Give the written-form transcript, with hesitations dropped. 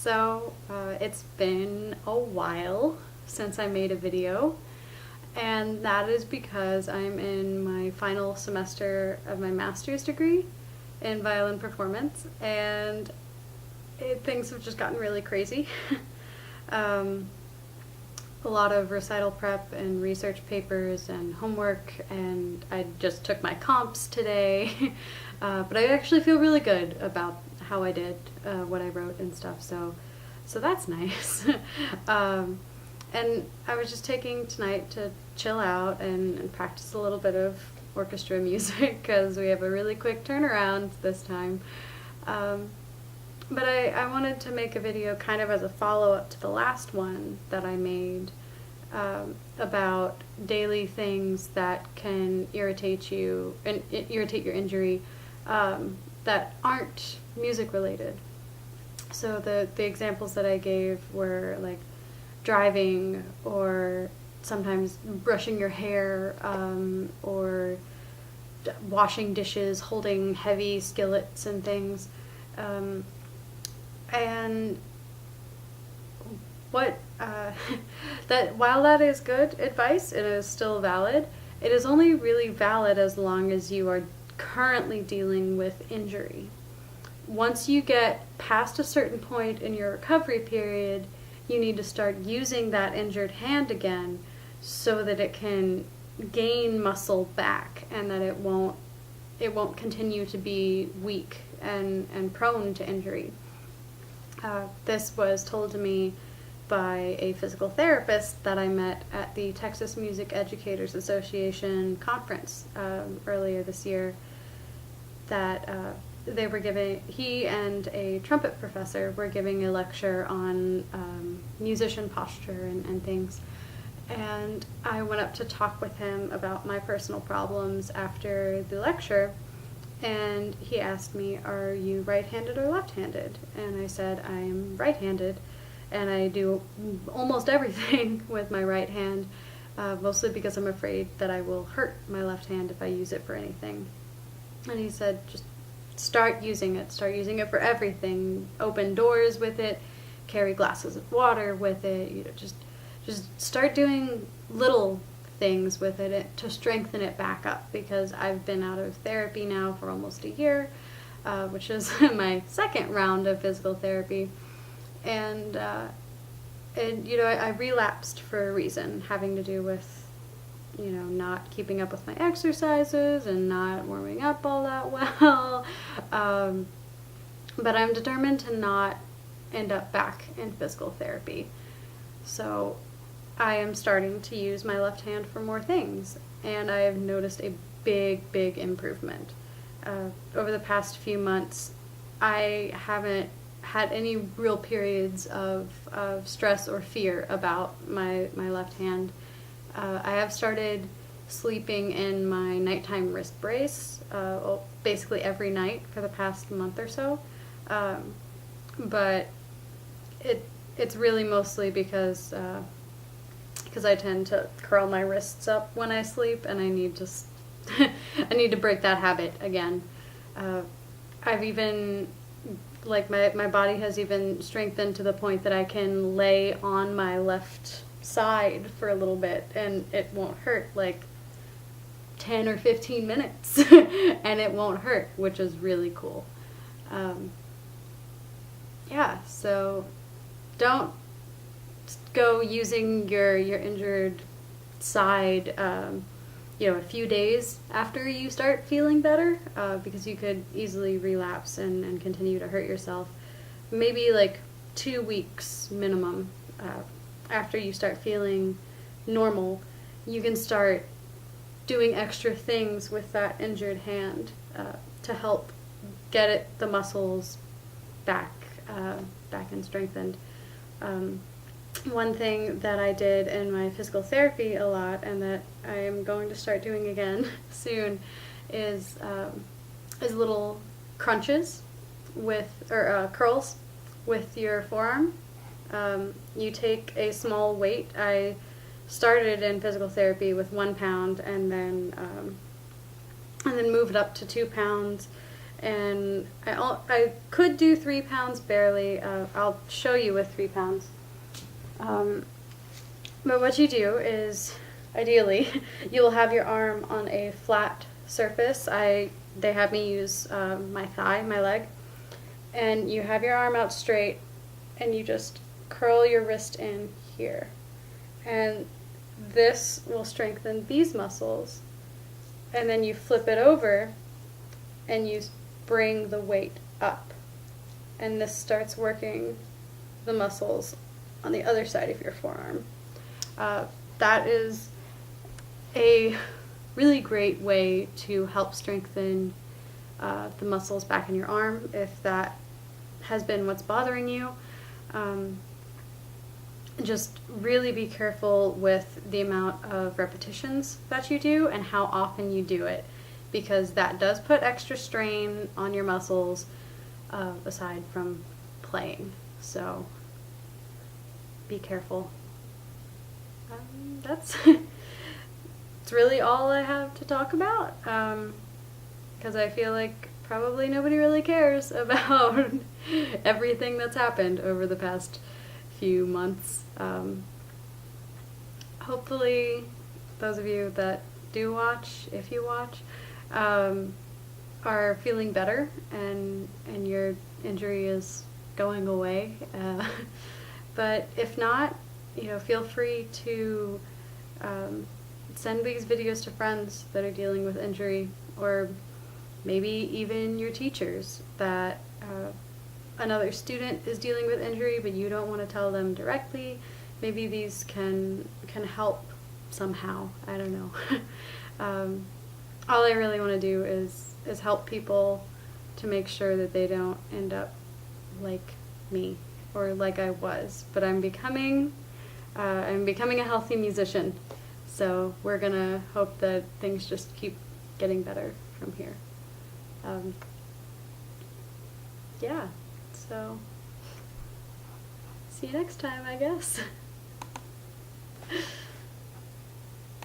It's been a while since I made a video, and that is because I'm in my final semester of my master's degree in violin performance, and things have just gotten really crazy. A lot of recital prep and research papers and homework, and I just took my comps today. But I actually feel really good about how I did, what I wrote and stuff, so that's nice. And I was just taking tonight to chill out and practice a little bit of orchestra music because we have a really quick turnaround this time. But I wanted to make a video kind of as a follow-up to the last one that I made about daily things that can irritate you and irritate your injury that aren't music related. So the examples that I gave were like driving, or sometimes brushing your hair, or washing dishes, holding heavy skillets and things. And what that while that is good advice, it is still valid. It is only really valid as long as you are currently dealing with injury. Once you get past a certain point in your recovery period, you need to start using that injured hand again so that it can gain muscle back and that it won't continue to be weak and prone to injury. This was told to me by a physical therapist that I met at the Texas Music Educators Association conference earlier this year. That they were giving, he and a trumpet professor were giving a lecture on musician posture and things. And I went up to talk with him about my personal problems after the lecture. And he asked me, "Are you right-handed or left-handed?" And I said, "I am right-handed, and I do almost everything with my right hand, mostly because I'm afraid that I will hurt my left hand if I use it for anything." And he said, "Just start using it for everything. Open doors with it, carry glasses of water with it, just start doing little things with it to strengthen it back up," because I've been out of therapy now for almost a year, which is my second round of physical therapy. And I relapsed for a reason, having to do with not keeping up with my exercises and not warming up all that well. But I'm determined to not end up back in physical therapy. So I am starting to use my left hand for more things, and I have noticed a big improvement. Over the past few months, I haven't had any real periods of stress or fear about my left hand. I have started sleeping in my nighttime wrist brace, basically every night for the past month or so. But it's really mostly because I tend to curl my wrists up when I sleep, and I need to I need to break that habit again. I've even, like, my body has even strengthened to the point that I can lay on my left side for a little bit and it won't hurt, like 10 or 15 minutes and it won't hurt, which is really cool. So don't go using your injured side a few days after you start feeling better, because you could easily relapse and continue to hurt yourself. Maybe like 2 weeks minimum after you start feeling normal, you can start doing extra things with that injured hand to help get the muscles back and strengthened. One thing that I did in my physical therapy a lot, and that I am going to start doing again soon, is little crunches or curls with your forearm. You take a small weight. I started in physical therapy with 1 pound, and then moved up to 2 pounds, and I could do 3 pounds barely. I'll show you with 3 pounds. But what you do is, ideally, you'll have your arm on a flat surface. They have me use my thigh, my leg, and you have your arm out straight, and you just curl your wrist in here. And this will strengthen these muscles. And then you flip it over, and you bring the weight up. And this starts working the muscles on the other side of your forearm. That is a really great way to help strengthen the muscles back in your arm if that has been what's bothering you. Just really be careful with the amount of repetitions that you do and how often you do it, because that does put extra strain on your muscles aside from playing. So be careful. That's it's really all I have to talk about, because I feel like probably nobody really cares about everything that's happened over the past few months. Hopefully those of you that do watch, if you watch, are feeling better and your injury is going away. But if not, feel free to send these videos to friends that are dealing with injury, or maybe even your teachers that another student is dealing with injury but you don't want to tell them directly. Maybe these can help somehow. I don't know. All I really want to do is help people to make sure that they don't end up like me or like I was. But I'm becoming a healthy musician, so we're gonna hope that things just keep getting better from here. Yeah, so see you next time, I guess.